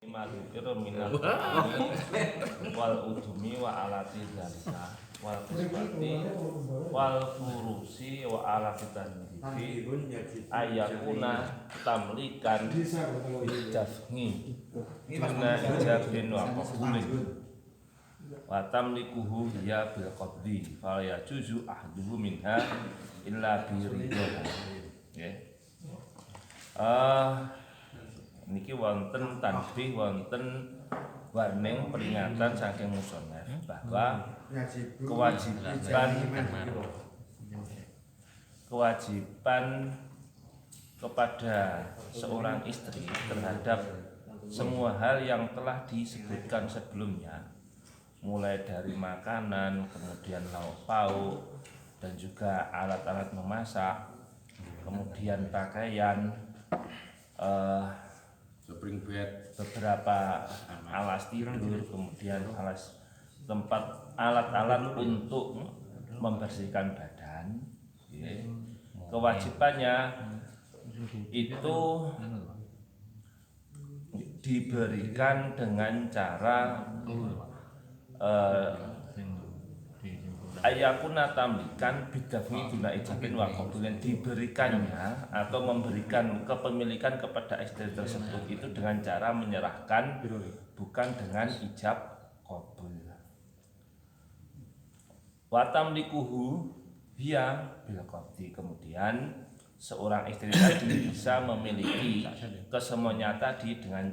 Malukir minal wal udumi wa alati dzalika wal kisbati wal furusi wa alati tanjifi ayakuna tamlikan bidafni duna ijabin wa qabulin wa tamlikuhu hiya bil qabdi fala yajuzu ahduhu minha illa bi ridha. Niki wonten tanbih wonten warning peringatan saking musonef bahwa kewajiban kepada seorang istri terhadap semua hal yang telah disebutkan sebelumnya, mulai dari makanan, kemudian lauk pauk, dan juga alat-alat memasak, kemudian pakaian, spring bed, beberapa alas tidur, kemudian alat-alat untuk membersihkan badan. Kewajibannya itu diberikan dengan cara ayakuna tamlikan bidafni duna ijabin wa qabulin, diberikannya atau memberikan kepemilikan kepada istri tersebut itu dengan cara menyerahkan, bukan dengan ijab qabul. Wa tamlikuhu hiya bil qabdi, kemudian seorang istri tadi bisa memiliki kesemuanya tadi dengan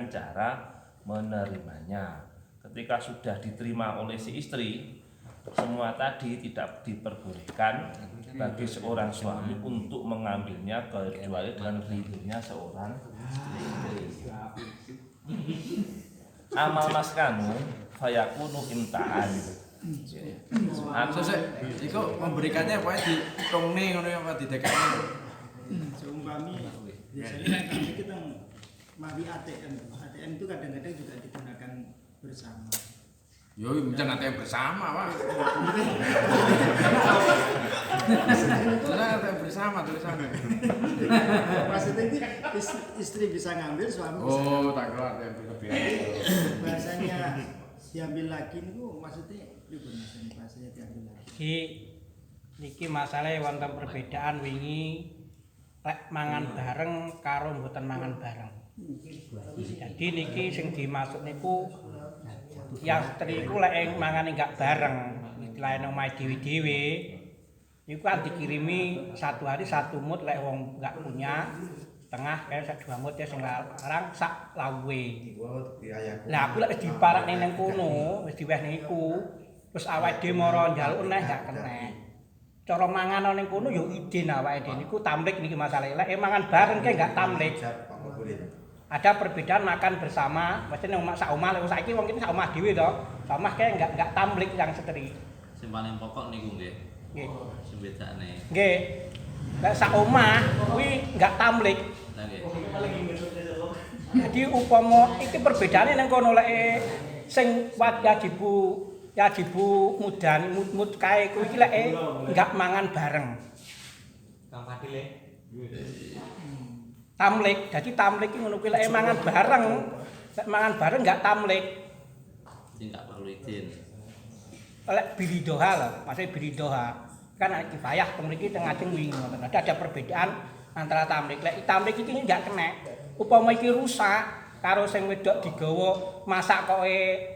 cara menerimanya. Ketika sudah diterima oleh si istri, semua tadi tidak diperbolehkan bagi seorang suami untuk mengambilnya kecuali dengan ridhonya seorang istri. Amal maskanu fayakunu imtaan. Iku memberikannya apa dihitung nih ngono apa didekatkan. Seumpami biasanya kan kita mawi ATM itu kadang-kadang juga digunakan bersama. Yo, mencen ATM bersama, Pak. ATM bersama tulisannya. Maksudnya itu istri bisa ngambil, suami bisa ngambil. ngambil. Tak keluar ATM berlebihan. Bahasanya diambil lagi itu maksudnya bahasanya diambil lagi. Niki masalahnya wonten perbedaan wingi lek mangan bareng karo mboten mangan bareng. Jadi niki sing dimaksud niku yang istri iku lek mangane enggak bareng, istilahnya omahe dhewe-dhewe niku kan dikirimi satu hari satu mut lek wong enggak punya, tengah kayak sak dua mut ya sing larang sak lawe. Lah aku lek diparakne nang kono wis diwehne iku terus awake dhewe mara njaluk neh gak kena. Cara mangan ning kono yo idin awake dhewe niku tamlik niki masalah. Lek mangan bareng kae enggak tamlik. Ada perbedaan makan bersama, maksudnya sak omah lek saiki wong iki sak omah dhewe to. Sak omah kae enggak tamlik yang seteri. Sing paling pokok niku nggih. Nggih. Sing bedane. Nggih. Lek sak omah kuwi enggak tamlik. Lah nggih. Jadi upama iki perbedaane nang kono lek sing wajibu mudan mut kae kuwi iki lek enggak mangan bareng. Kang Fadil e. Tamlik, jadi tamlik iki ngono kuwi lek mangan bareng, lek mangan bareng enggak tamlik. Sing gak perlu izin. Lek biridoha lho, maksudnya biridoha. Kan kifayah teng mriki teng ajeng wingi ngoten. Ada perbedaan antara tamlik. Lek tamlik iki enggak kena. Upama iki rusak karo sing wedok digawa masak koke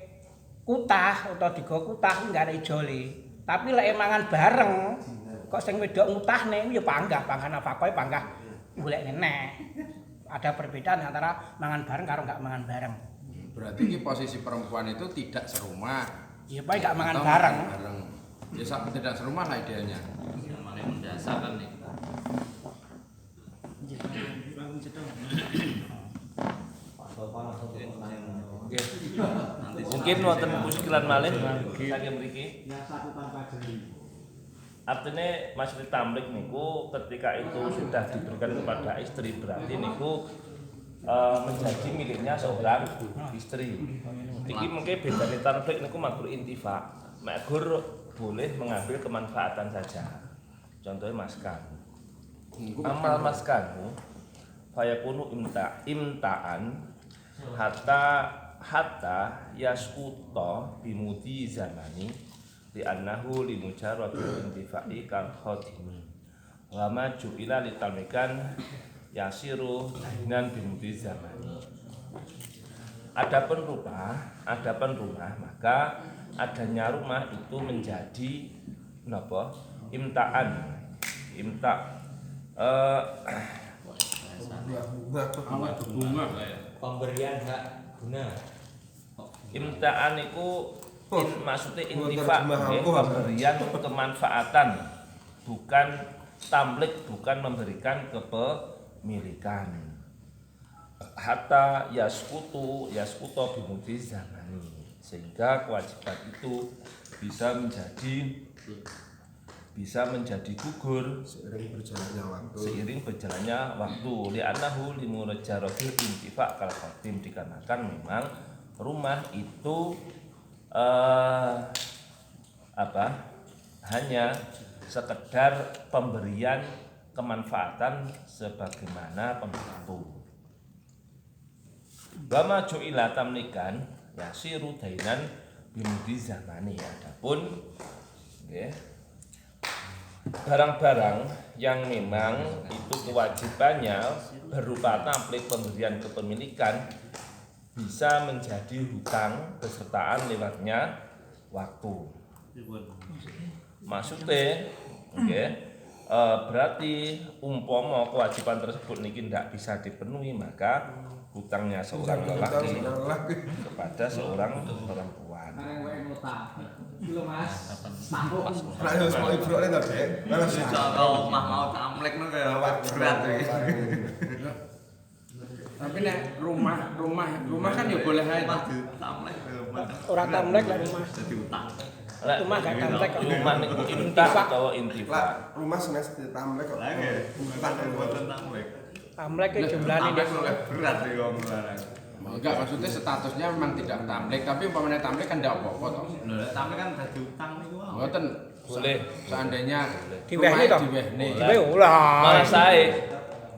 kutah utawa digawa kutah enggak ada ijole. Tapi lek mangan bareng kok sing wedok ngutahne ya panggah, pangan apa koe panggah. Golek nenek. Ada perbedaan antara mangan bareng karo enggak mangan bareng. Berarti ini posisi perempuan itu tidak serumah. Iya, Pak, enggak mangan bareng. Ya tidak serumah lah idealnya. Yang paling mendasar kan nih. Mungkin wonten muskilan malih saking mriki. Artinya maksud tamlik niku ketika itu sudah diberikan kepada istri berarti niku menjadi miliknya seorang istri. Iki mungkin beda nih tamlik niku makruh intifa. Makruh boleh mengambil kemanfaatan saja. Contohnya maskan. Amal maskanmu fayakunu imtaan hatta yasquta bimudi zamani li annahu li mujarradil intifa'i kal khadimi wa ma ju'ila litamikan yasiru dainan bimudi zamani. Adapun rumah maka adanya rumah itu menjadi napa? Pemberian hak guna. Imta'an itu maksudnya intifa, pemberian kemanfaatan, bukan tamlik, bukan memberikan kepemilikan. Hatta yaskuto bimudi zamani, sehingga kewajiban itu bisa menjadi gugur seiring berjalannya waktu. Li'annahu limurajarobil intifa kal khatim, dikarenakan memang rumah itu hanya sekedar pemberian kemanfaatan sebagaimana pembantu. Bama ju'ila tamlikan yasiru dainan bimudi zamani. Adapun barang-barang yang memang itu kewajibannya berupa tamplik pemberian kepemilikan bisa menjadi hutang besertaan lewatnya waktu. Maksudnya berarti umpama kewajiban tersebut niki tidak bisa dipenuhi, maka hutangnya seorang lelaki kepada seorang perempuan. Kalau mau tamlek no kayak berat. Tapi nek rumah kan ya boleh aja tamlek. Orang tamlek lah rumah. Jadi utang. Rumah gak tamlek kok. Rumah niku intah utawa intifa. Rumah semester tamlek kok. Utang buatan tamlek. Tamlek itu jumlahnya Tamlek oleh berat ya wong larang. Enggak, maksudnya statusnya memang tidak tamlek, tapi umpamanya tamlek kan tidak apa-apa toh. Lho, tamlek kan dadi utang niku wae. Mboten. Boleh. Seandainya Diwehne toh? diwehne. Diweh ulah. Malah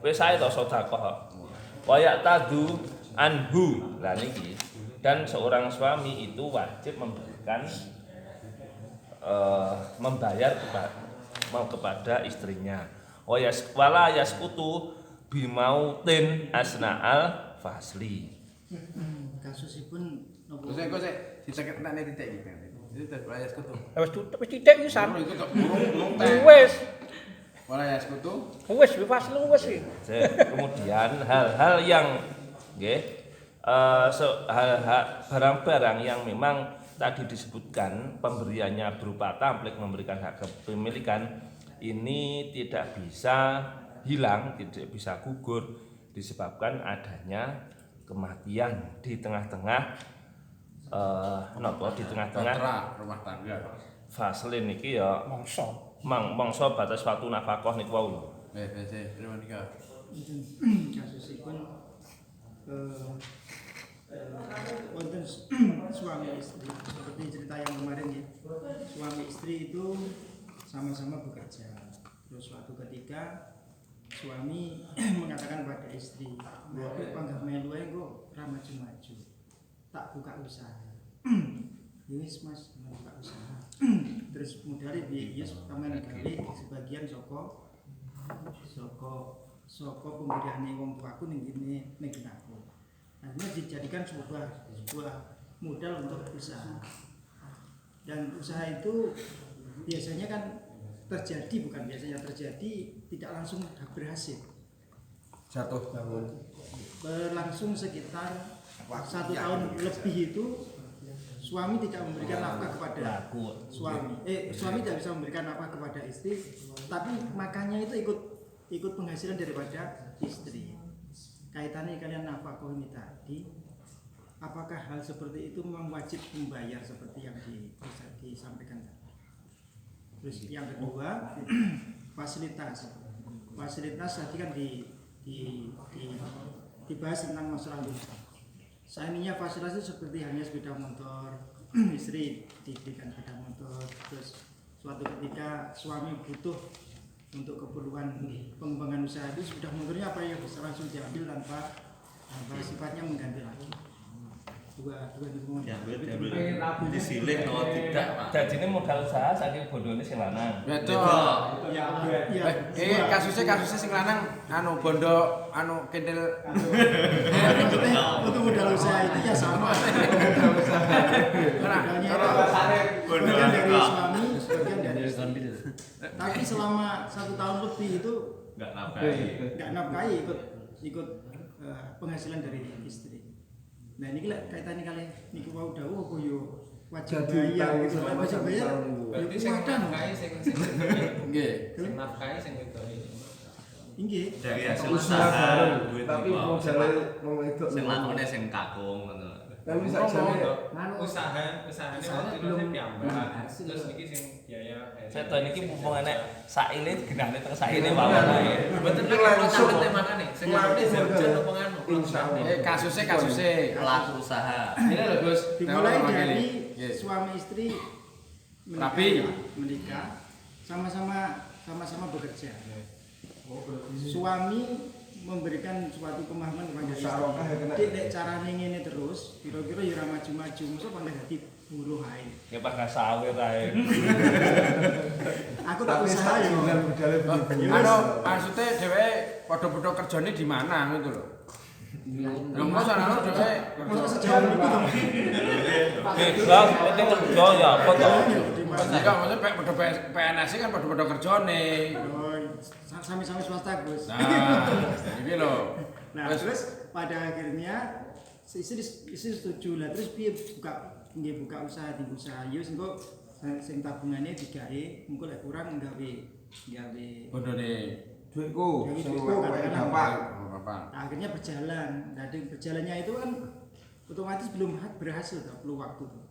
wis sae to sedekah. Wayak tadu anhu. Lah niki, dan seorang suami itu wajib memberikan membayar kepada istrinya. Wala yaskutu bimautin asna'al fasli. Kasusipun nopo? Terus kok sik diceket nek titik iki. Itu terbayas kutu. Wis titik iki san. Itu kok burung teh. Wis. Wala ya sekutu. Wis fasli wis iki. Kemudian hal-hal yang barang-barang yang memang tadi disebutkan pemberiannya berupa tamplik memberikan hak kepemilikan ini tidak bisa hilang, tidak bisa gugur disebabkan adanya kematian di tengah-tengah Rumah tangga. faslin niki ya mangsa batas waktu nafkah niku wau. Terima kasih. Kasusipun wonten suami istri seperti cerita yang kemarin ya. Suami istri itu sama-sama bekerja. Terus suatu ketika suami mengatakan pada istri, "Mbok panggah melu ae kok ra maju-maju. Tak buka usaha." Yes Mas, buka usaha. Terus modalnya piye? Yes, sampeyan gawe sebagian saka pemberiane wong tuaku ning kene ning aku. Akhirnya dijadikan sebuah modal untuk usaha. Dan usaha itu biasanya kan terjadi tidak langsung berhasil. Jatuh bangun. Berlangsung sekitar 1 tahun lebih itu suami tidak memberikan nafkah kepada suami tidak bisa memberikan nafkah kepada istri, tapi makannya itu ikut penghasilan daripada istri. Kaitannya kalian nafkah ini tadi, apakah hal seperti itu memang wajib membayar seperti yang disampaikan tadi? Terus yang kedua, fasilitas tadi kan dibahas tentang masalah itu. Seandainya fasilitas itu seperti hanya sepeda motor, istri diberikan sepeda motor, terus suatu ketika suami butuh untuk keperluan pengembangan usaha itu sepeda motornya apa ya bisa langsung diambil tanpa sifatnya mengganti lagi. Dua hubungan. Diambil disilih atau tidak, Pak. Jadi ini modal usaha saking bondone sing lanang. Betul. Kasusnya sing lanang anu bondo anu kendel Untuk modal usaha itu ya sama. Modalnya bagian dari suami, bagian dari istri. Tapi selama 1 tahun lebih itu Enggak nafkahi. nggak nafkahi ikut penghasilan dari istri. Nah ini kaitannya kali niku mau dawuh apa yo wajib bayar gitu kan wajib bayar. Berarti sing nafkahi sing nggih. sing nafkahi sing wedok. Inggih. Dari hasil Usaha usaha bareng, duit tapi iki, Pak. modalnya wong wedok. Sing lakone sing kakung ngono. Tapi sakjane Usahane belum piyambak. Terus niki sing biaya. Seto niki mumpung enek saile genahne teng saile mawon ae. Mboten Ini langsung. makane. Sing ngene sejen apa nganu. Insyaallah. Kasusnya Pelaku usaha. Ini lho Gus. Dimulai Nah, dari Yes. suami istri Rapi. menikah sama-sama bekerja. Suami memberikan suatu pemahaman kepada Musyarakah ya kena. Dek carane ngene terus, kira-kira ya ora maju-maju, mosok pandai dadi buruh ae. Ya pas sawir ae. Aku tak Tapi usaha yo. dengan modalnya begitu. anu maksudnya dheweke padha-padha kerjane di mana gitu loh. Lho mosok ana dheweke Mosok sejauh itu dong. Bebas, penting kerja ya apa to? Enggak, maksudnya padha PNS kan padha-padha kerjane. Oh, sami-sami swasta, Gus. Nah, iki lho. Nah, terus pada akhirnya si istri setuju lah, terus piye buka usaha di usaha yo engko sing tabungane digawe engko lek kurang gawe Bondone Duitku Jadi sing duitku wae kadang-kadang bapak. apa? Nah, akhirnya berjalan. Nah, dari berjalannya itu kan otomatis belum berhasil tuh, perlu waktu tuh.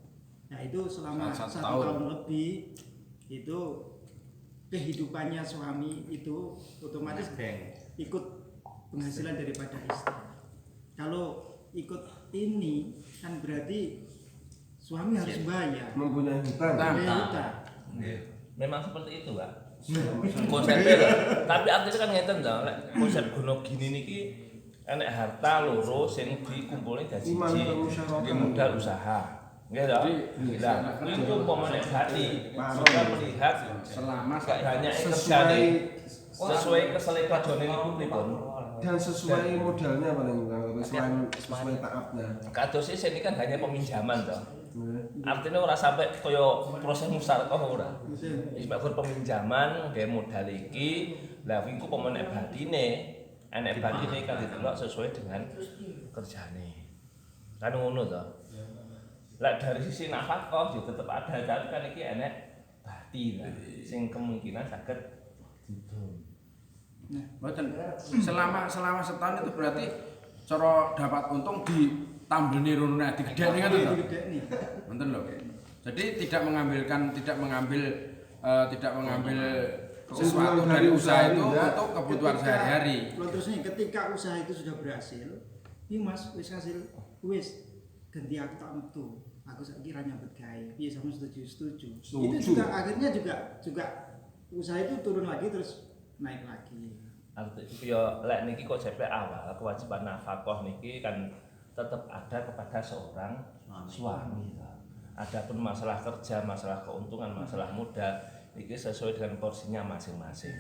Nah, itu selama Satu 1 tahun. tahun lebih itu kehidupannya suami itu otomatis ikut penghasilan daripada istri. Kalau ikut ini kan berarti suami harus bayar. Mempunyai hutang. Bayar hutang. Memang seperti itu, Pak. Konsepnya lho. Tapi artinya kan ngeten to, lek konsep gono gini niki enek harta loro sing dikumpulne dadi siji. Nggih modal usaha. Nggih to? Lah, itu umpamane hati sudah melihat Selama gak hanya kerjane sesuai keselekajone niku pripun. Dan sesuai modalnya paling sesuai taatnya. Kadosé sini kan hanya peminjaman toh. Artinya ora sampai kaya proses musyarakah ora. Wis mek peminjaman gawe modal iki, lah iku pemene batine, enek batine kan didelok sesuai dengan kerjane. Kan ngono to. Lah dari sisi nafkah yo tetep ada, tapi kan iki enek bati lah sing kemungkinan saged didum. Mboten. Selama setahun itu berarti cara dapat untung ditambelni rono nek digedhekne kan to. Digedhekne. Mboten lho. Jadi tidak mengambil sesuatu dari usaha itu untuk kebutuhan sehari-hari. Kalau terusnya ketika usaha itu sudah berhasil, ini Mas wis hasil wis ganti aku tak metu. Aku saiki ra nyambut gawe. Piye sampeyan setuju? Itu juga akhirnya juga usaha itu turun lagi terus naik lagi. Artinya ya lek niki konsepnya awal kewajiban nafkah niki kan tetap ada kepada seorang suami. Adapun masalah kerja, masalah keuntungan, masalah modal iki sesuai dengan porsinya masing-masing.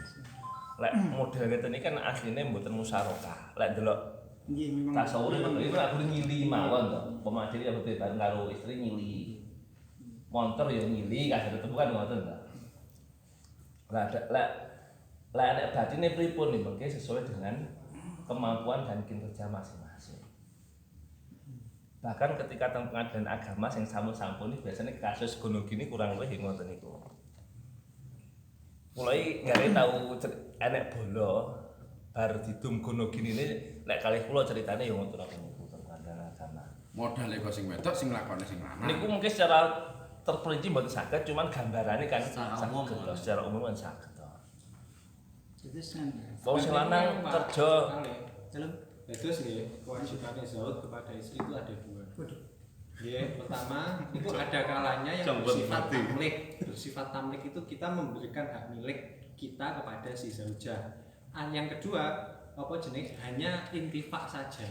Lek model ngeten iki kan asline mboten musyarakah. Lek delok Nggih memang tasawuf itu aku nyili mawon to. Pemadil ya betul bareng karo istri nyili. Montor ya nyili kasar ketemu kan ngoten to. Lah nek batine pripun nih mengke sesuai dengan kemampuan dan kinerja masing-masing. Bahkan ketika teng pengadilan agama sing sampun-sampun iki biasanya kasus gono gini kurang luwih ngoten niku. Mulai gare tau enek bola bar didum gono gini ne lek kalih kula ceritane ya ngoten niku teng pengadilan agama. Modal kok sing wedok sing lakone sing lanang. Niku mungkin secara terperinci mboten saged cuman gambarannya kan secara umum kan saged. Jadi sen. Wong sing lanang kerja Dalam Terus nggih, kewajiban zaud kepada istri itu ada 2. Nggih, pertama itu ada kalanya yang bersifat tamlik itu kita memberikan hak milik kita kepada si zaujah. Yang kedua, apa jenis hanya intifak saja.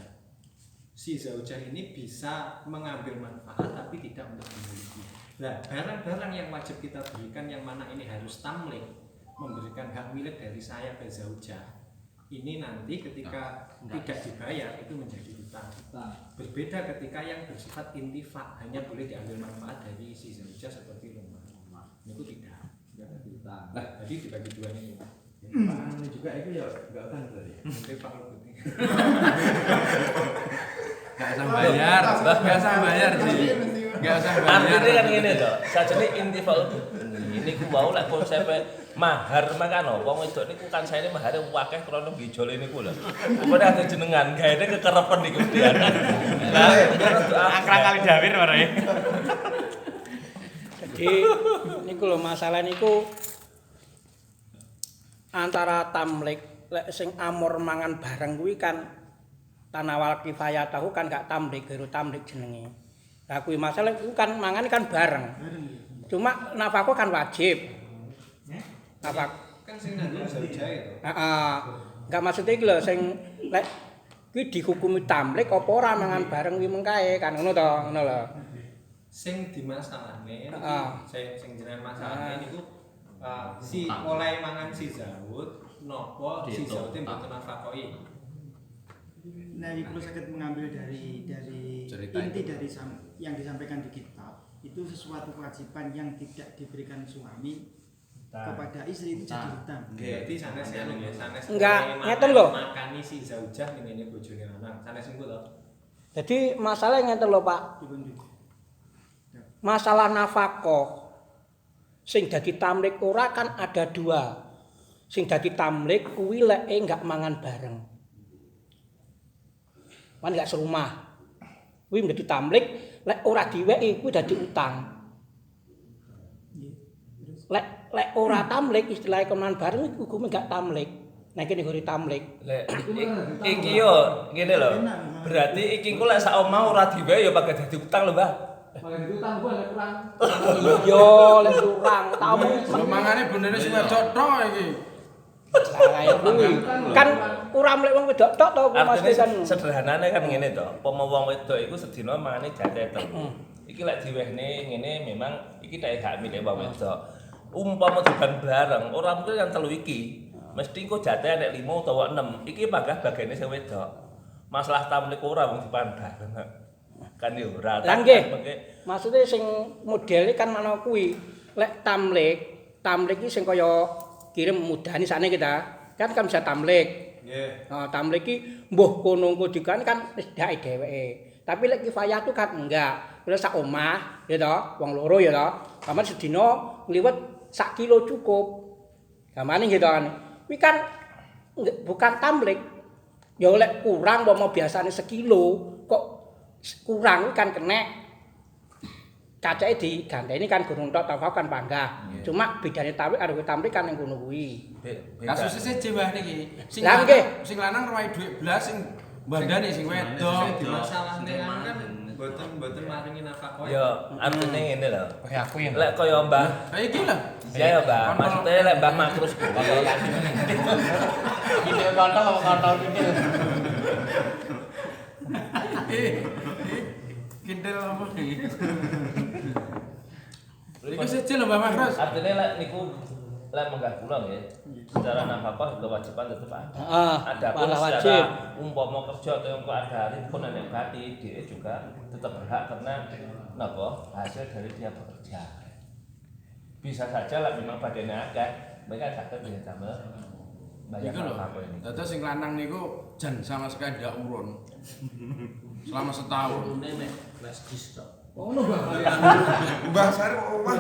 si zaujah ini bisa mengambil manfaat tapi tidak untuk memiliki. Nah, barang-barang yang wajib kita berikan yang mana ini harus tamlik, memberikan hak milik dari saya ke zaujah. Ini nanti ketika tidak dibayar itu menjadi hutang. Berbeda ketika yang bersifat intifak, hanya boleh diambil manfaat dari si zaujah seperti rumah. Itu tidak. Nah, jadi dibagi dua ini. Ini juga itu ya enggak utang tadi. Intifak lebih. Enggak usah bayar, enggak usah bayar sih. Enggak usah bayar. Artinya kan ngene to, sajane intifal ini ku wau lek konsep mahar makano wong wedok niku kan saene mahare akeh krana bijole niku lho. Upane ate jenengan gaene kekerepen niku dia. Lah Angkrang kali jawir marae. Jadi niku lho masalah niku antara tamlik lek sing amor mangan bareng kuwi kan tanawal kifayah tahu kan gak tamlik, baru tamlik jenenge. Lah kuwi masalah iku kan mangan kan bareng. Cuma nafkah kan wajib. Nafkah Kan sing nanggung zaujah itu. heeh. Enggak maksudnya iki lho sing lek kuwi dihukumi tamlik apa ora mangan bareng kuwi mengkae kan ngono to, ngono lho. Sing dimasalahne Heeh. sing jenengan masalahne niku si oleh mangan si zaud nopo si zaude mboten nafakoi. Nah, ini perlu sakit mengambil dari Cerita inti itu. dari yang disampaikan di kitab. Itu sesuatu kewajiban yang tidak diberikan suami kepada istri itu jadi hutang. Berarti sanes anu ya, sanes Enggak, oleh ngeten lho. makani si zaujah ngene bojone lanang. Sanes engko to. Jadi masalah ngeten lho Pak. Masalah nafkah sing dadi tamlik ora kan ada dua. Sing dadi tamlik kuwi lek enggak mangan bareng. Man enggak serumah. Kuwi menjadi tamlik lek ora diweki kuwi dadi utang. Lek ora tamlik istilahnya keman bareng iku hukume enggak tamlik. Nah iki nek tamlik. lek iki yo ngene lho. Berarti iki ku lek sak omah ora diwe ya bakal dadi utang lho, Mbah. Yo lek kurang tak omong Lho mangane benere sing wedok tok iki. kaya kuwi. Kan ora mlek wong wedok tok to Mas Artinya kan. sederhanane kan ngene to. Upama wong wedok iku sedina mangane jateter. Iki lek diwehne ngene memang iki tak hak milik wong wedok. Umpama diban bareng, ora mungkin yang telu iki. Mesti engko jatah nek 5 utawa 6. Iki panggah bagene sing wedok. Masalah tamlik ora wong dipan bareng. Kan yo ora. Lah nggih. Maksudnya sing modele kan mana kuwi. Lek tamlik iki sing kaya kirim mudani sakne kita. Kan bisa tamlik. Nggih. Nah, tamlik iki mbuh kono dikan kan wis dake dheweke. Tapi lek kifayah tu kan enggak. Wis sak omah ya to, wong loro ya to. Paman sedina ngliwet sak kilo cukup. Gamane gitu kan. Kuwi kan bukan tamlik. Ya lek kurang mau biasane sekilo kok kurang kan kena cacake diganteni kan gunung tok tafau kan panggah. Cuma bedane tamlik karo tamlik kan ning kono kuwi. Kasus siji Mbah niki. Lah nggih. Sing lanang ruwahi dhuwit blas sing bandane sing wedok. Dimasalahne kan mboten maringi nafkah. Ya artine ngene lho. Kaya aku ya. Lek kaya Mbah Ha iki lho. ya Mbah, maksudnya lek Mbah makrus kuwi. Ini kontol apa kontol ini? Kindel apa? Iku siji lho Mbah Makros. Artinya lek niku lek menggah kula nggih, secara nafkah kewajiban tetep ada. Heeh. Ada pun malah wajib. secara umpama kerja atau engko ada hari pun nek bati dia juga tetap berhak karena napa hasil dari dia bekerja. Bisa saja lah memang badannya akeh, mereka sakit bisa tambah banyak Iku lho. apa ini. Dados sing lanang niku jan sama sekali ndak urun. Selama setahun. Mbah Sari omah.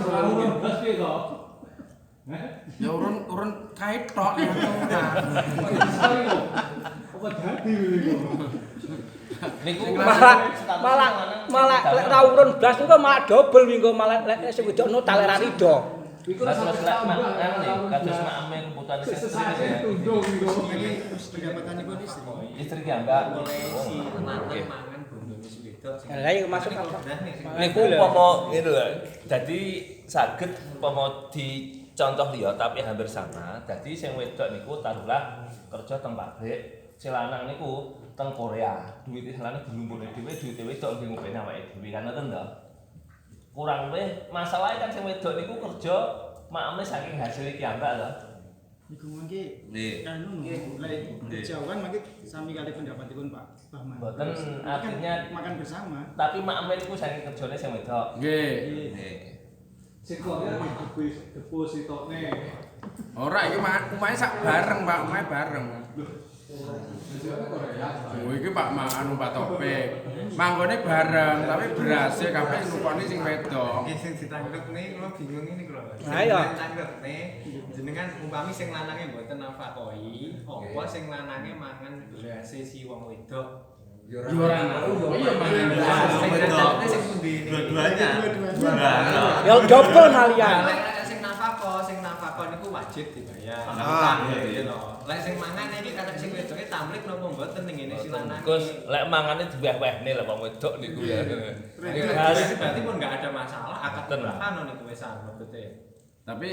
Ya urun kait tok. Niku malah lek ra urun blas niku malah dobel minggu malah lek sing wedok no talera rido. kasus lek mak kasus mak amen putane istri ya. Ini pendapatannya pun istri. Istri ki Mbak. Si lanang mangan bondone si wedok sing Lah iki masuk Niku umpama ngene lho. Dadi saged umpama dicontoh liya tapi hampir sama. Dadi sing wedok niku taruhlah kerja teng pabrik, si lanang niku teng Korea, duwite selane dilumpurne dhewe, duwite wedok nggih ngopeni awake dhewe kan ngoten to. Kurang luwih masalahe kan sing wedok niku kerja makmene saking hasil iki ambak to. Niku mangke Nggih. anu lek kejauhan mangke sami kali pendapatipun Pak Bahman. Mboten Kan artinya makan bersama. tapi makmene niku saking kerjane sing wedok. Nggih. Nggih. Sing kok debus itokne. Ora iki omahe sak bareng, Pak, omahe bareng. Oh iki Pak anu Pak Topik. Manggone bareng, tapi berasnya kabeh nukoni sing wedok. Nggih sing ditangkepne kula bingung ini kula. Ayo. Ditangkepne jenengan umpami sing lanange mboten nafakoi, apa sing lanange mangan berase si wong wedok. Yo ora ngono. Iya mangan Sing wedokne sing pundi? Dua-duanya. Ya double malian. Lek sing nafako niku wajib dibayar. Gitu lho. Lek sing mangan iki karek sing wedoke tamlik napa mboten ning ngene si lanang. Gus lek mangane diweh-wehne lho wong wedok niku ya. Harus berarti pun enggak ada masalah akad pernikahan niku wis betul. Tapi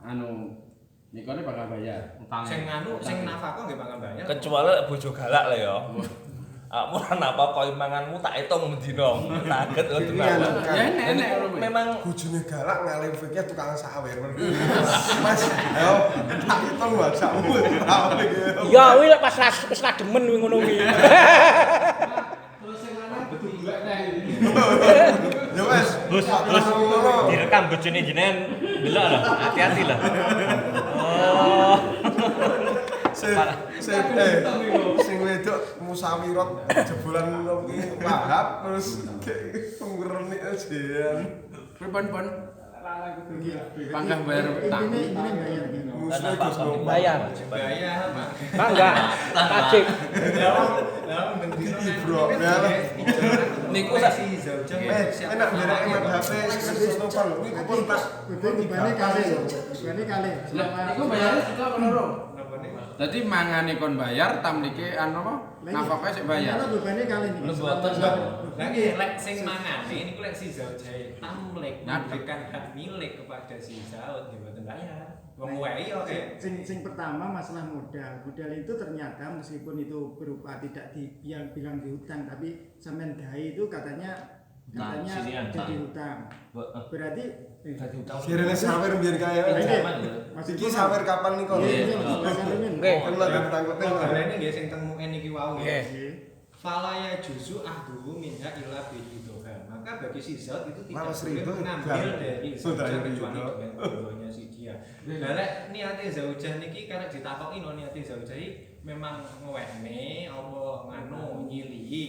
anu nikone bakal bayar. Sing anu sing nafako nggih bakal bayar. Kecuali lek bojo galak lho ya. Aku ora napa kok manganmu tak hitung mendina. Kaget ngoten apa. Ya enek Memang Bojone galak ngalim fikih tukang sawer. Mas, ayo tak hitung baksamu. Ya kuwi lek pas wis ra demen kuwi ngono kuwi. Terus sing lanang berdua neh. Ya wes. Bos, direkam bojone jenengan delok lho, hati-hati lho. Oh. Sing wedok musawirat jebolan iki Wahab terus ngrenik ajean. Pun pangkah bayar utang. Intine bayar gitu. Muslim Gus Bayar. Bayar, Pak. Enggak. Wajib. Lah mendino Bro, ya. niku si Zauja Enak nderek imam HP sing sopan. Kuwi kupon tak. Betul tibane kalih lho. Tibane kalih. Iku bayare sudah apa loro? napa nih? Dadi mangane kon bayar, tamlike anu apa? Nafkah sik bayar. Ternyata bebannya kalih nih. Lu boten lho. Lah nggih lek sing mangane niku lek si Zauja tamlik memberikan hak milik kepada si Zaud nggih mboten bayar. Wong wae yo Sing pertama masalah modal. Modal itu ternyata meskipun itu berupa tidak bilang dihutang tapi sampean gawe itu katanya sinian, jadi hutang. Berarti Dadi utang. Sirene sawer biyen kaya. Iki sawer kapan nih kok? Nggih. Kan lagi tangkepin. Ini nggih sing teng muen iki wau nggih. Nggih. Falaya juzu ahduhu minha illa bihidoha. Maka bagi si Zaud itu tidak Lawas boleh ribu, mengambil gak. dari Sudah Zaujah ini kecuali juga. dengan keduanya si dia. Nah lek niate Zaujah niki karena ditakoki no niate Zaujah iki memang ngewehne apa nganu nyilihi.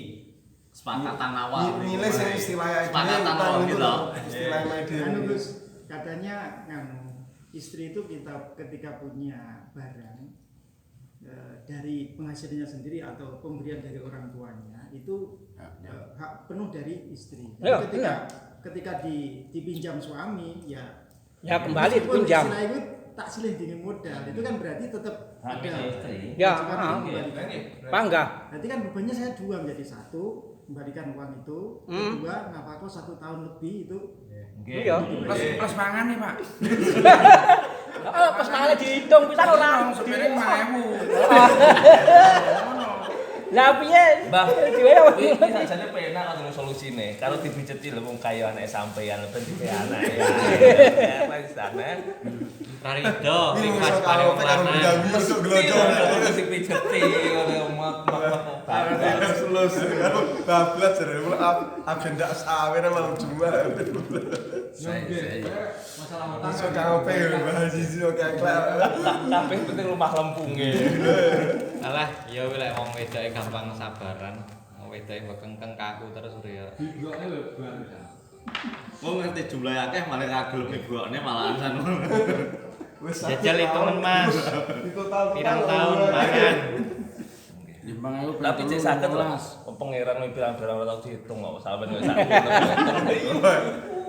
Sepakatan awal. Nilai sing istilahnya Sepakatan awal gitu. Istilahnya anu ide. Gus, katanya istri itu kita ketika punya barang dari penghasilannya sendiri atau pemberian dari orang tuanya itu hak penuh dari istri. Ya, Ketika dipinjam suami ya kembali meskipun dipinjam. istilah itu tak silih dengan modal itu kan berarti tetap Hak ada istri. Ya, kewajiban Iya. mengembalikan. Bangga. Berarti kan bebannya saya dua menjadi satu kembalikan uang itu, kedua nafkah 1 tahun lebih itu Iya. Plus mangan nih, Pak. Oh, pas malah dihitung pisan ora. Sepire 5.000. Lah piye? Mbah, Dhewe iki sajane penak ngono solusine. Kalau dipijeti lho wong kaya anak sampeyan ben dipe anak ya. Ya wis sana. Rarido, Ini pas masuk paling kalau pengen lanang. berdambi untuk gelocor. Terus dipijeti ngono mak. Lulus. Bablas jare agenda sawer malam Jumat. Masalah utang. Iso kang pengen bahas isi oke klep. Kabeh penting rumah lempunge. Alah, ya wis lek wong wedoke gampang sabaran. Wong wedoke mbok kengkeng kaku terus ya. Wong ngerti jumlah akeh malah ra gelem ibokne malahan san. Jajal hitungan Mas. Di total Pirang tahun mangan. Limbang aku Tapi cek saged lho. Pangeran pirang-pirang ora tau dihitung kok sampeyan wis sak.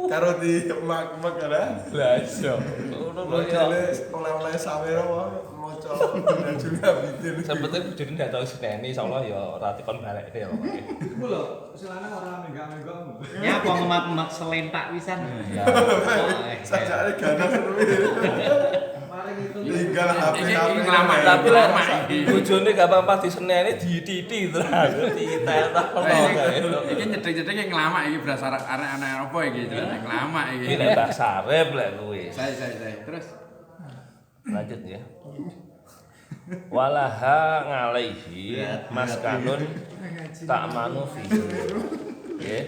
karo di mak-mak ada. Lah iya. Ngono lho ya. Modele oleh-oleh sawer apa maca juga bikin. Sebetulnya bojone ndak tau sineni insyaallah ya ora tekon balekne ya. Iku lho, selana ora menggak-menggak. Ya apa ngemak-emak selentak pisan. Ya. Sajake ganas terus. Tinggal HP Tapi lek bojone gampang pas diseneni dititi terus ditel Iki nyedhek-nyedhek yang lama iki berasal anak-anak apa iki jenenge lama iki. Iki nek Mbah Sarep lek kuwi. Saya. Terus Lanjut ya. Walaha ngalaihi maskanun ta'manu fihi. Nggih.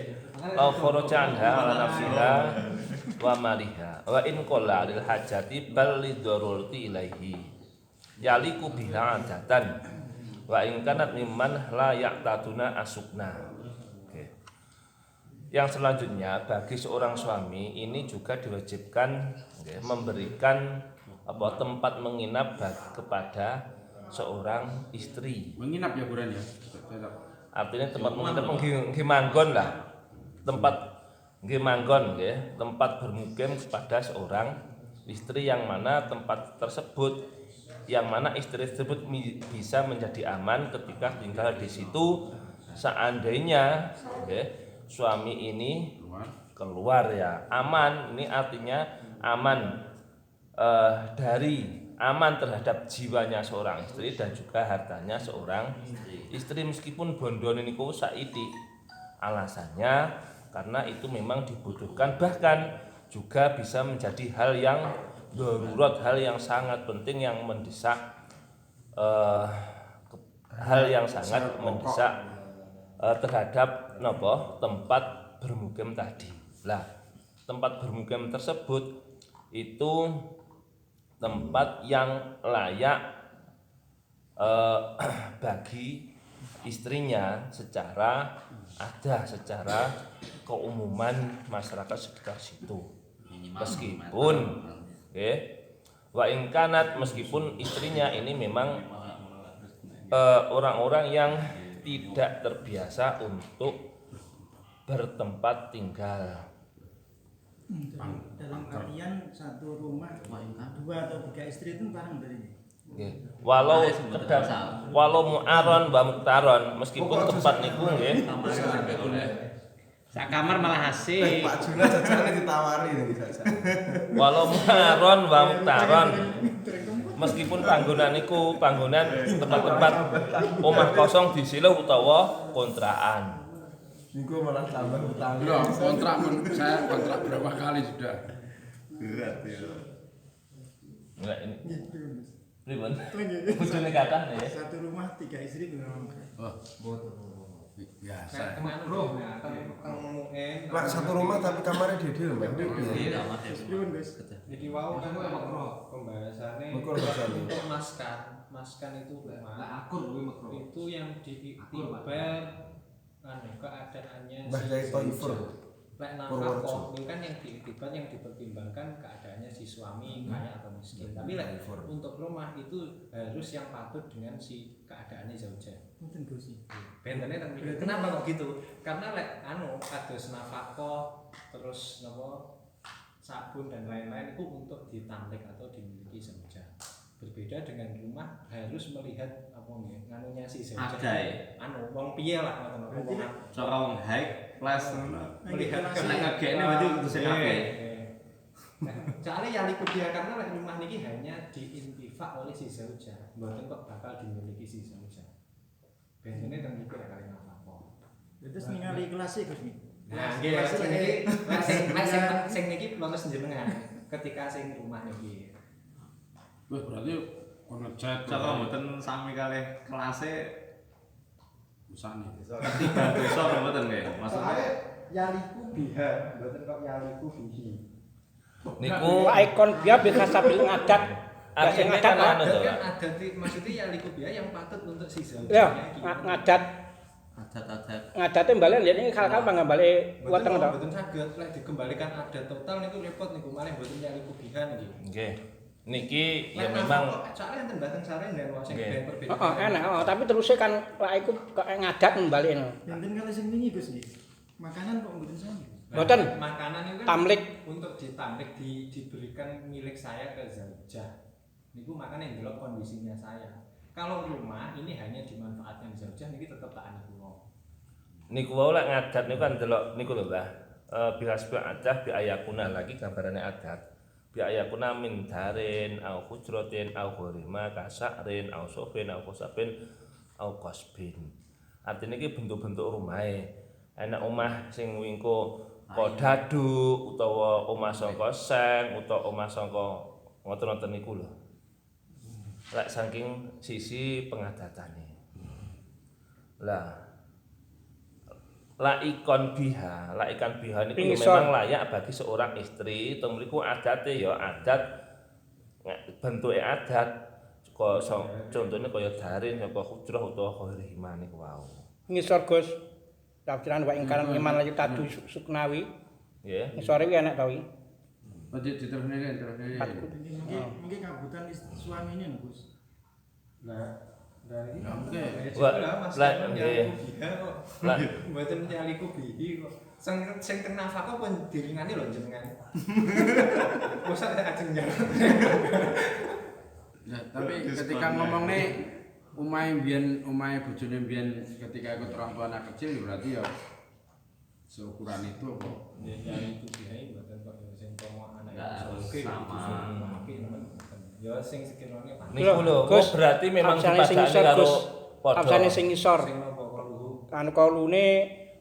Au kharaja anha ala nafsiha wa maliha wa in qalla lil hajati bal lidharurati ilaihi yaliku biha adatan wa in kanat mimman la ya'taduna asukna. Oke. Yang selanjutnya bagi seorang suami ini juga diwajibkan memberikan tempat menginap kepada seorang istri. menginap ya Buran ya. Artinya tempat menginap nggih manggon lah. Tempat nggih manggon nggih, tempat bermukim kepada seorang istri yang mana tempat tersebut yang mana istri tersebut bisa menjadi aman ketika tinggal di situ seandainya nggih, suami ini keluar ya. Aman ini artinya aman dari aman terhadap jiwanya seorang istri dan juga hartanya seorang istri meskipun bondone niku saiki. Alasannya karena itu memang dibutuhkan bahkan juga bisa menjadi hal yang darurat, hal yang sangat penting yang mendesak hal yang sangat mendesak terhadap tempat bermukim tadi. Lah, tempat bermukim tersebut itu tempat yang layak bagi istrinya secara keumuman masyarakat sekitar situ. Meskipun wa in kanat meskipun istrinya ini memang orang-orang yang tidak terbiasa untuk bertempat tinggal. Dalam artian satu rumah 2 atau 3 istri itu barang dari Walau mu'aron wa muktaron meskipun tempat niku nggih Sak kamar malah asik. Pak Juna jajane ditawari iki jajan. walau mu'aron wa muktaron meskipun panggonan niku panggonan tempat-tempat omah kosong disiluh utawa kontrakan. Niku malah tambah utang. Loh, saya kontrak berapa kali sudah? Berat ya. Enggak ini. Pripun? Bojone kathah ya. satu rumah 3 istri memang Biasa. Lah satu rumah tapi kamarnya dede lho, Mbak. Pripun Gus? Jadi wow kan pembahasannya Makro bahasane. untuk maskan itu rumah itu yang diiktibar keadaannya Mbah Yai Toifer. Lek nafkah itu kan yang diiktibar yang dipertimbangkan keadaannya si suami kaya atau miskin. Tapi lek untuk rumah itu harus yang patut dengan si keadaannya zaujah. Mungkin Gus. Bentene teng mikir. Kenapa kok gitu? Karena lek kados nafkah terus sabun dan lain-lain itu untuk ditamlik atau dimiliki zaujah. Berbeda dengan rumah harus melihat nganunya si zaujah. Wong piye lah ngoten. Cara wong high class Melihat kena ngegene berarti untuk sing apik. Soalnya yang dia karena rumah niki hanya diintifak oleh si zaujah, mboten kok bakal dimiliki si zaujah. Biasanya teng mikir kali apa. Terus ningali kelas e Gus nih. Nah, nggih sing niki lolos jenengan ketika sing rumah niki. Wah, berarti ono chat. Cara mboten sami kalih kelase usane. ketiga desa mboten nggih. Maksudnya Yaliku biha, mboten kok yaliku bihi. Niku Ikon dia bisa sambil ngadat. artinya ngadat kan anu to. Kan ada maksudnya yaliku biha yang patut untuk si Ya, zaujahnya. ngadat. Adat-adat. Ngadatnya balen ini hal-hal balik weteng to. Mboten saged lek dikembalikan adat total niku repot niku malih mboten yaliku biha niki. Nggih. Niki ya memang soalnya enten mboten saren dan wong sing Nggih. perbedaan. Enak, tapi terusnya kan lek iku ngadat balik. Benten kali sing wingi Gus nggih. Makanan kok mboten sami. Mboten. Makanan itu kan Tamlik. untuk ditamlik diberikan milik saya ke zaujah. Niku makanya ndelok kondisinya saya. Kalau rumah ini hanya dimanfaatkan zaujah niki tetep tak anu kula. niku wau lek ngadat niku kan delok niku lho Mbah. Biasbah adah bi ayakuna lagi gambarannya adat. biaya kuna min darin au hujratin au ghurima kasakrin au sofin au kosabin au kosbin. Artinya iki bentuk-bentuk rumahe. Enak omah sing wingko kodadu utawa omah saka seng utawa omah saka ngoten-ngoten niku lho. Lek saking sisi pengadatane. Lah laikon biha niku memang layak bagi seorang istri. Teng mriku adate ya adat bentuke adat contohnya kaya darin saka hujrah utawa khairihima niku wau. Ngisor Gus. Tafsiran wa ingkang iman layu tadu suknawi. Nggih. Ngisore kuwi enak to iki. Diterusne Mungkin kabutan suami ini Gus. Nah, dari Wah, lah nggih. lah mboten nyaliku bihi kok. Sing teng nafkah pun diringani lho jenengan. Mosok ajeng njaluk. Nah, tapi ketika ngomongnya omahe bojone mbiyen ketika ikut orang tua anak kecil berarti ya seukuran itu apa? Ya nyaliku bihi mboten kok sing pomo anak Oke, sama. Ya sing sekirane Niku lho, berarti memang dipadani karo padha. Absane sing ngisor. sing napa kaluhu. Anu kalune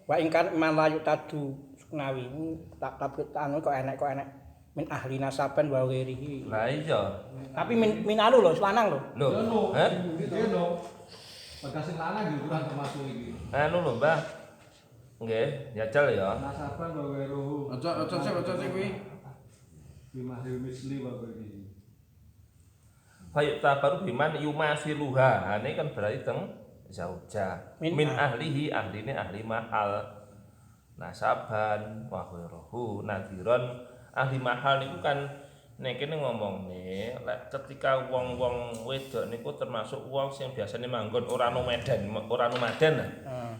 wa ingkang iman layu tadu suknawi. Tak anu kok enek min ahli nasaban wa ghairihi. Lah iya. Tapi min anu lho, lanang lho. Lho, heh? Bagasi lanang juga kurang termasuk iki. Anu lho, Mbah. Nggih, nyajal ya. Nasaban wa ghairuhu. Ojo sih kuwi. Bimahil misli wa ghairihi. Fayuk tabaru biman yumasiluha. Ini kan berarti teng zauja. Min ahlihi, ahline ahli mahal. Nasaban wa ghairuhu nadiron ahli mahal niku kan nek kene ngomongne lek ketika wong-wong wedok niku termasuk wong sing biasane manggon ora nomaden.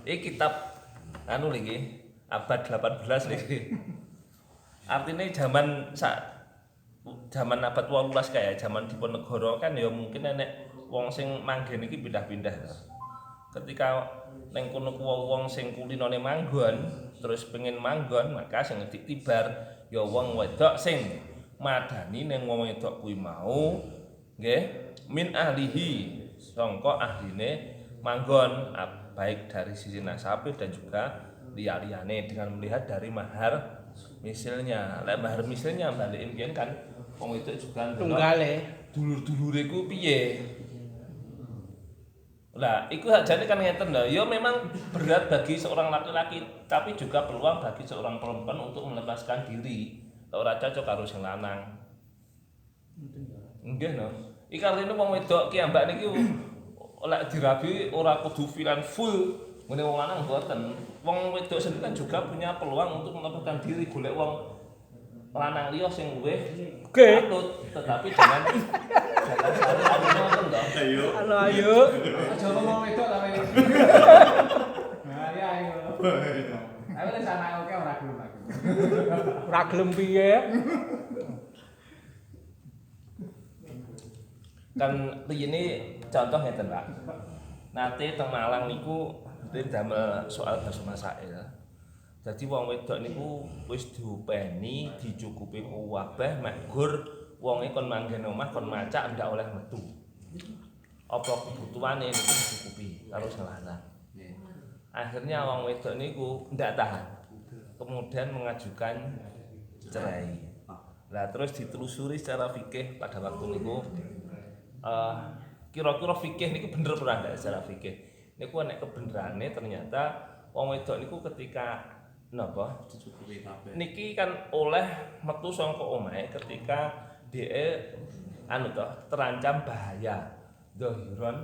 Iki kitab anu iki abad 18 iki. Artinya zaman abad 18 kayak zaman Diponegoro kan ya mungkin enek wong sing manggen iki pindah-pindah. Ketika ning kono wong sing kulinane manggon terus pengen manggon maka sing ngedik tibar ya wong wedok sing madani ning wong wedok kuwi mau nggih min ahlihi sangka ahline manggon baik dari sisi nasabe dan juga liya-liyane dengan melihat dari mahar misalnya. Lek mahar misalnya balikin kan wong wedok juga Tunggale. dulur-dulure ku piye. Lah, iku sajane kan ngeten lho. Ya memang berat bagi seorang laki-laki, tapi juga peluang bagi seorang perempuan untuk melepaskan diri. Ora cocok karo sing lanang. Nggih no. Iki artine wong wedok ki ambak niki lek dirabi ora kudu filan full. Ngene wong lanang mboten. Wong wedok sendiri kan juga punya peluang untuk melepaskan diri golek wong lanang liya sing luwih patut, tetapi jangan saling ngoten to. Ayo. Aja ngomong wedok ta kowe. Bahaya iku. Ayo wis anak oke ora gelem aku. Ora gelem piye? Kan riyene contoh ngeten, Pak. Nate teng Malang niku damel soal basa masail. Dadi wong wedok niku wis diupeni, dicukupi kuwabeh mek gur wonge kon manggen omah kon macak ndak oleh metu. Apa kebutuhane niku dicukupi karo sing lanang. Akhirnya wong wedok niku ndak tahan. Kemudian mengajukan cerai. Lah terus ditelusuri secara fikih pada waktu niku kira-kira fikih niku bener ora ndak secara fikih. Niku nek kebenerane ternyata wong wedok niku ketika napa dicukupi kabeh. Niki kan oleh metu saka omahe ketika dhek anu to terancam bahaya. Dhahiron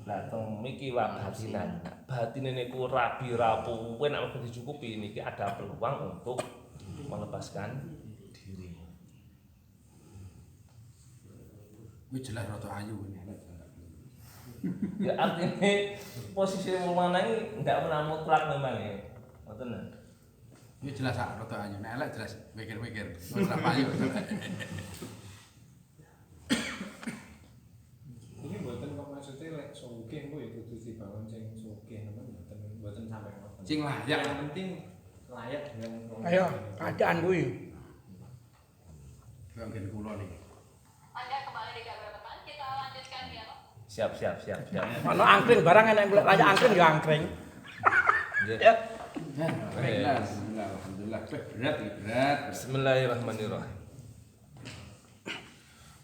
lah teng miki wa batinan. Batine niku rabi rapuh nek dicukupi niki ada peluang untuk melepaskan diri. Wis jelas rada ayu ini. Ya artinya posisi wong lanang ndak pernah mutlak memang ya. Ngoten. Wis jelas rada ayu. Nek elek jelas mikir-mikir. Ora ayu. Ini mboten kok maksudnya lek sugih ku ya kudu dibangun sing sugih mboten sampai ngoten. Sing layak. Yang penting layak dengan Ayo, keadaan kuwi. Bagian kula niki. Anda kembali di KBR Teman, kita lanjutkan dialog. Siap. Ono angkring barang enek golek layak angkring ya angkring. Ya. Alhamdulillah. Berat. Bismillahirrahmanirrahim.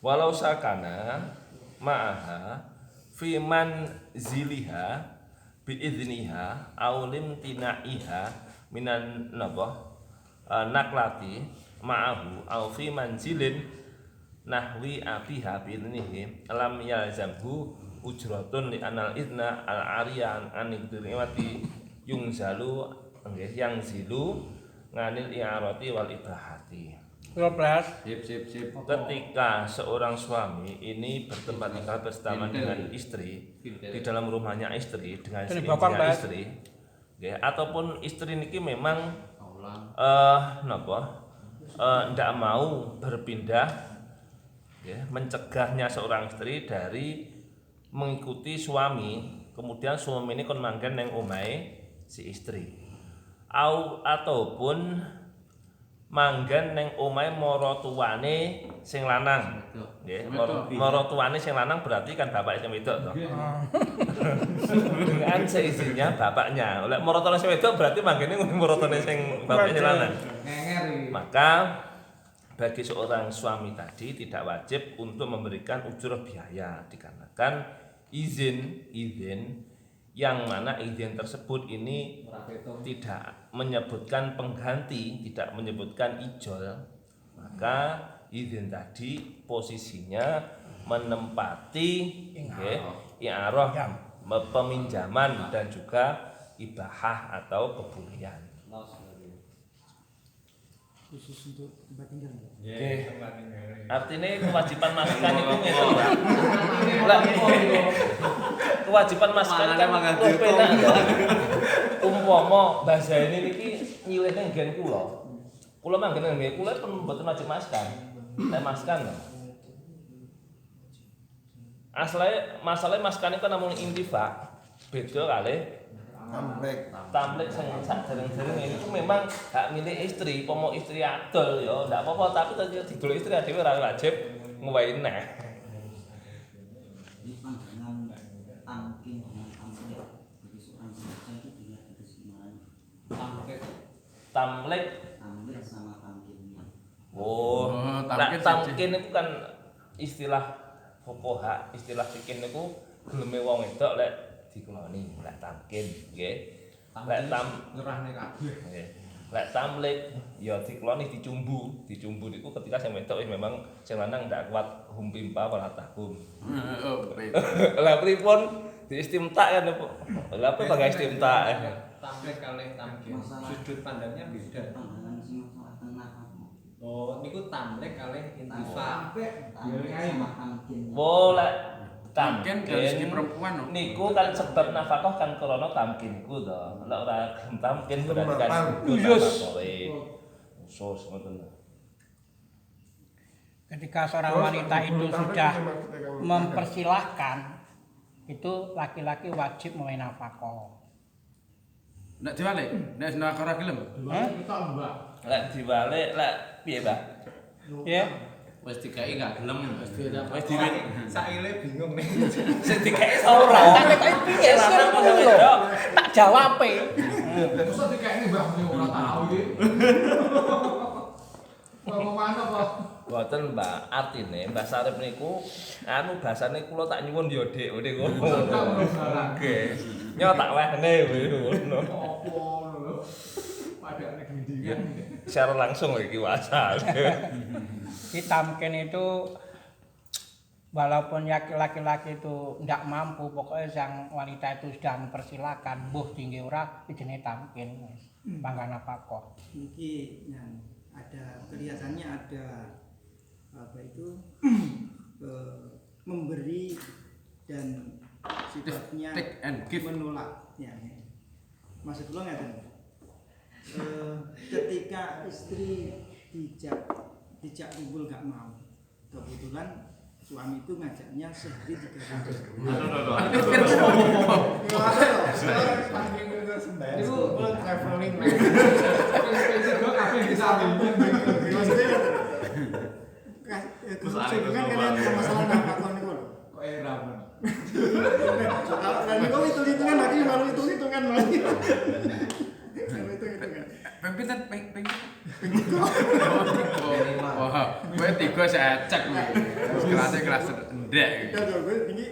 Walau sakana ma'aha fi manziliha biizniha aulim tinaiha minan naklati ma'ahu au fi manzilin nahwi abiha biiznihi lam yalzamhu ujratun li anal idna al ariyan anidriwati yungzalu yang zilu nganil i'arati wal ibahati. Sip. Ketika seorang suami ini bertempat tinggal bersama dengan istri di dalam rumahnya istri dengan seizinnya istri, ya, ataupun istri niki memang ndak mau berpindah, ya, mencegahnya seorang istri dari mengikuti suami, kemudian suami ini kon manggen neng omahe si istri, ataupun manggen neng omahe maratuwane sing lanang. Nggih, maratuwane sing lanang berarti kan bapak sing wedok to. Dengan seizinnya bapaknya. Oleh maratuwane sing wedok berarti manggene maratuwane sing bapak sing lanang. Maka bagi seorang suami tadi tidak wajib untuk memberikan ujur biaya dikarenakan izin yang mana izin tersebut ini tidak menyebutkan pengganti, tidak menyebutkan ijol, maka izin tadi posisinya menempati i'arah, peminjaman dan juga ibahah atau kebolehan. Khusus untuk tempat tinggal. Artinya kewajiban masukan itu ngeten, Mbak. Kewajiban masukan kan penak ya. Umpama bahasa ini niki nyilihne nggen kula. Kula manggen nggih kula pun mboten wajib masukan. Nek masukan. Masalahnya masukan itu namung intifak. Beda kalih tamlik sing sadhereng-dereng ini tuh memang hak milik istri, pomo istri adol ya ndak apa-apa, tapi tadi didol istri dhewe ora wajib ngowahi neh. Tamlik sama tamkin. Oh, tamkin itu kan istilah fuqaha, istilah fikih niku geleme wong wedok lek dikeloni lek tamkin nggih. Lek ngerahne kabeh. Nggih. Lek tamlik ya dikeloni dicumbu niku ketika sing wedok memang sing lanang ndak kuat humpimpa wala tahum. Lah pripun diistimta kan lha apa bagai istimta. Tamlik kalih tamkin sudut pandangnya beda. Oh, niku tamlik kalih intifak. Boleh tamkin dari segi perempuan niku kan sebab nafkah kan krana tamkin niku to. Nek ora tamkin berarti kan usus ngoten. Ketika seorang wanita itu sudah mempersilahkan, itu laki-laki wajib mulai nafkah. Nek diwalik, nek nafkah ora gelem. Lek diwalik, lek piye, Mbak? Ya. Wis dikai gak gelem. Wis diwit. Saile bingung nih. Sing dikai ora. Nek piye lanang kok wedok tak jawabe. Terus dikae Mbah ora tau iki. Ngomong mana kok? Boten, Mbak. Artine Mbah Sarip niku anu basane kula tak nyuwun ya, Dik. Ngene ngono. Nggih. Nyo tak wehne ngono. Opo lho. Padane gendingan. Secara langsung iki wasal. Tamkin itu walaupun laki-laki itu tidak mampu, pokoknya sang wanita itu sudah mempersilahkan, buh tinggi ora jenenge tamkin, panggan nafkah. Iki yang ada kelihatannya ada apa itu memberi dan sifatnya menolak. Ya. Maksud lo nggak ketika istri dijak kumpul gak mau, kebetulan suami itu ngajaknya sehari 3 kali. Itu traveling. Wah, kowe 3 saya cek nih. Kelasnya kelas ndek. Gue ini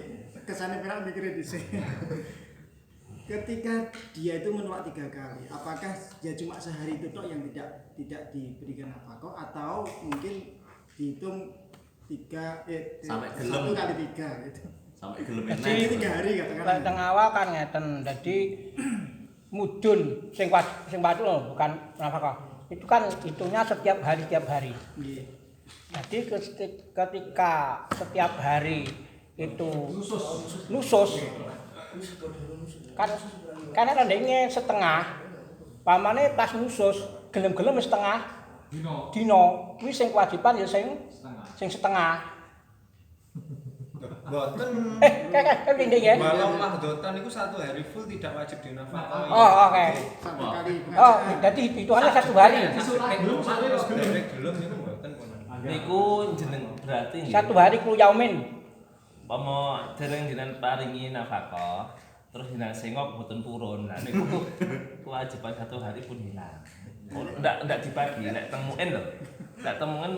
kesannya perak mikirnya di sini. Ketika dia itu menolak 3 kali, apakah dia cuma sehari itu tok yang tidak diberikan nafkah atau mungkin dihitung 3 Sampai gelem. 1 kali 3 gitu. Sampai gelem Jadi enek. 3 hari katakanlah. Teng awal kan ngeten. Dadi mudun sing wajib lho, bukan nafkah. Itu kan hitungnya setiap hari. Iya. Jadi ketika setiap hari itu nusus kan rendengnya setengah, pamane pas nusus gelem-gelem setengah dino kuwi sing kewajiban ya sing setengah. Boten. Rendeng ya. Walau mahdotan itu 1 hari full tidak wajib dinafkahi. Oh, oke. 1 kali. Oh, jadi hitungannya 1 hari. Belum gelem niku boten kono. Niku jeneng berarti nggih. 1 hari ku yaumin. Pomo dereng jenengan paringi nafkah, terus jenengan sengok boten purun. Nah niku kewajiban 1 hari pun hilang. Ndak dibagi, nek temuin lho. Nek temuin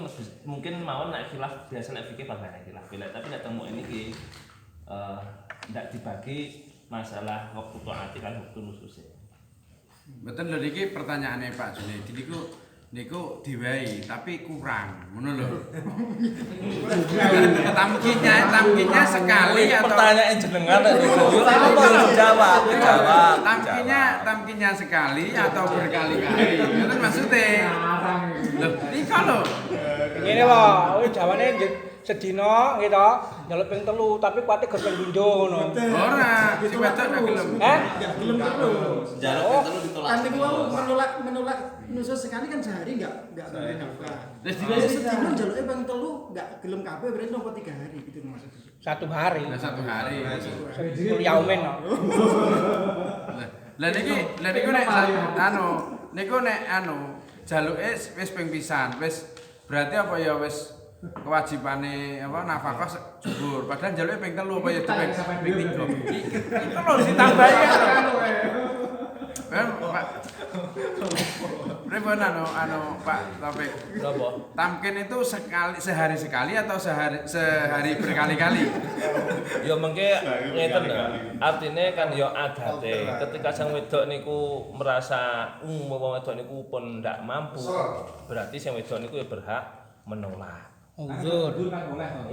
mungkin mawon nek khilaf biasa nek fikih pakai khilaf. Tapi nek temuin iki ndak dibagi masalah waktu taati kan waktu nusus. Betul lho iki pertanyaane Pak Junedi niku diwai tapi kurang, ngono lho. Tamkinnya sekali atau pertanyaan jenengan niku. Jawab. Tamkinnya sekali atau berkali-kali. Itu maksudnya. Loh, iki lho. Ngene wae, jawane sedina gitu, njaluk ping 3 tapi kuwate gak pindho ngono. Ora, si wedok gak gelem. Enggak gelem terus. Jaluk telu ditolak. Kan niku menolak nusus sekali kan sehari enggak memberi nafkah. Terus Terus sedina njaluke ping 3 enggak gelem kabeh berarti nopo 3 hari gitu maksudnya. 1 hari. Nah, 1 hari. Kul yaumin. Lah niku nek jaluke wis ping pisan, wis berarti apa ya wis kewajibane apa nafkah jujur padahal jaluke ping 3 apa ya ping 3. Itu lho ditambahi kan. Pak. Pripun Pak Taufik? Napa? Tamkin itu sehari sekali atau sehari berkali-kali? Ya mengke ngeten lho. Artine kan ya adate. Ketika sang wedok niku merasa wong wedok niku pun ndak mampu, berarti sang wedok niku ya berhak menolak.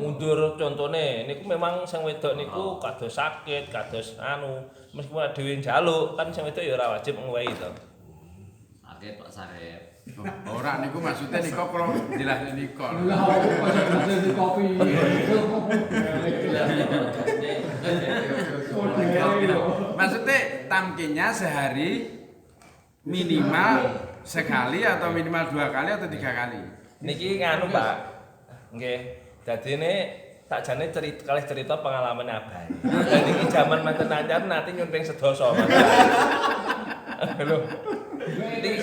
Mundur contone niku memang sang wedok niku kados sakit, kados meskipun dhewe njaluk kan sang wedok ya ora wajib ngwehi to. Sakit Pak Sarep. Ora niku maksudnya niku kalau jelasne niku. Maksudnya tamkinnya sehari minimal sekali atau minimal 2 kali atau 3 kali. Niki nganu Pak. Nggih. Dadine sakjane cerita pengalaman abah. Dan iki jaman manten anyar nanti nyun ping sedasa. Lho. Niki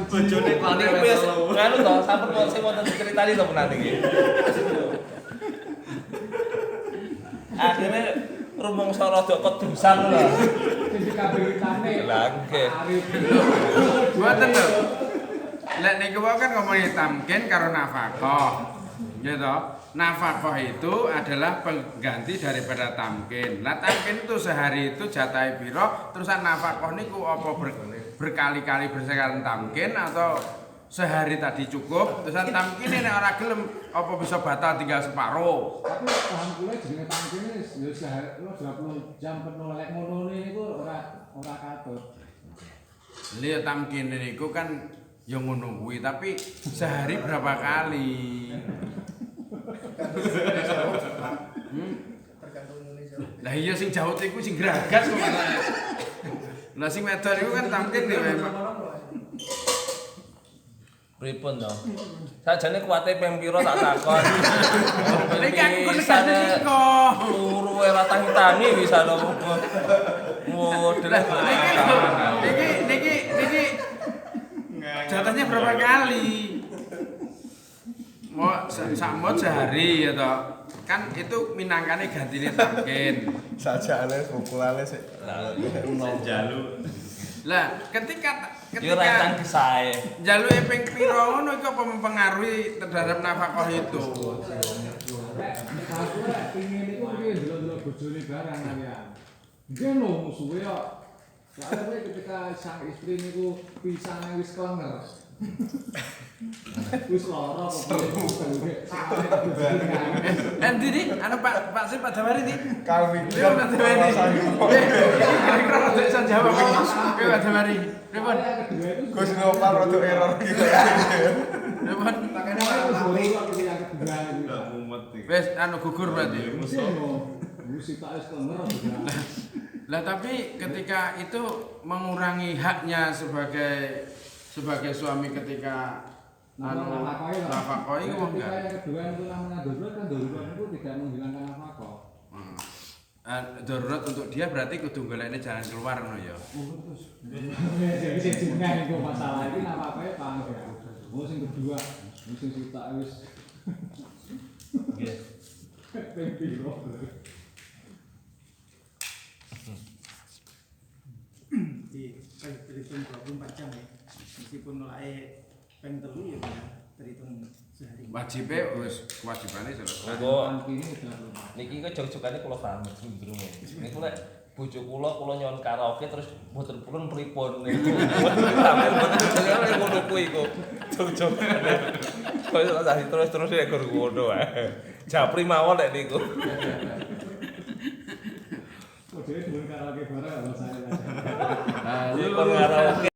Bojone kok niki wis nganu to, sampun sing wonten critani to menate iki. Akhirnya rumangsa rada kedusan lho. Sing dikaberitane. Lah nggih. Mboten lho. Lek niku kan ngomongin tamkin karo nafkah. Gitu. Nafkah itu adalah pengganti daripada tamkin. Nah, tamkin itu sehari itu jatahe piro, terusan nafkah niku apa berkali-kali bersekalan tamkin atau sehari tadi cukup, terusan tamkin nek ora gelem apa bisa batal tinggal separuh. Tapi paham kula jenenge tamkin ya sehari 20 jam penuh lek ngono niku ora katut. Lihat tamkin niku kan ya ngono kuwi, tapi sehari berapa kali? Lah iya sing jaut iku sing gragas kok. Lah sing wedok iku kan tamkin dhewe. Pripun to? Sajane kuwate ping pira tak takon. Iki aku negane kok. Turu ora tangi-tangi bisa to. Model Niki jatahnya berapa kali? Mau samot sehari ya toh. Kan itu minangkane gantine tamkin. Sajane pukulane sik. Jaluk. Lah, ketika Yo rancang kesae. jaluke ping pira ngono iku apa mempengaruhi terhadap nafkah itu? Aku lek pengin iku piye delok-delok bojone barang ya. Ngono musuhe kok. Soale ketika sang istri niku pisane wis klenger. Wis lara kok. Endi nih? Anu Pak Sip Pak Dawari nih. Kami Lha Pak Dawari. Kira rada iso jawab kok. Pak Dawari. Pripun? Gus Nopal rada error gitu. Pripun? Wes anu gugur berarti. Lah tapi ketika itu mengurangi haknya sebagai suami ketika anu nafkah itu enggak. Yang kedua itu namanya darurat kan darurat itu tidak menghilangkan nafkah. Darurat untuk dia berarti kudu golekne jalan keluar ngono ya. Jadi sing jenenge iku masalah iki nafkahnya pangga. Oh sing kedua, sing sitok wis. Nggih. Ping piro. Di terhitung 24 jam ya. Meskipun mulai peng telu ya terhitung sehari. Wajibe wis kewajibane selesai. Monggo niki kok jog-jogane kula paham cenderung. Niku lek bojo kula nyon karaoke terus mboten purun pripun niku. Mboten ngono kuwi kok. Jog-jogane. Kok terus nek gur ngono ae. Japri mawon nek niku. Kok dhewe karaoke bareng saya. Nah, karaoke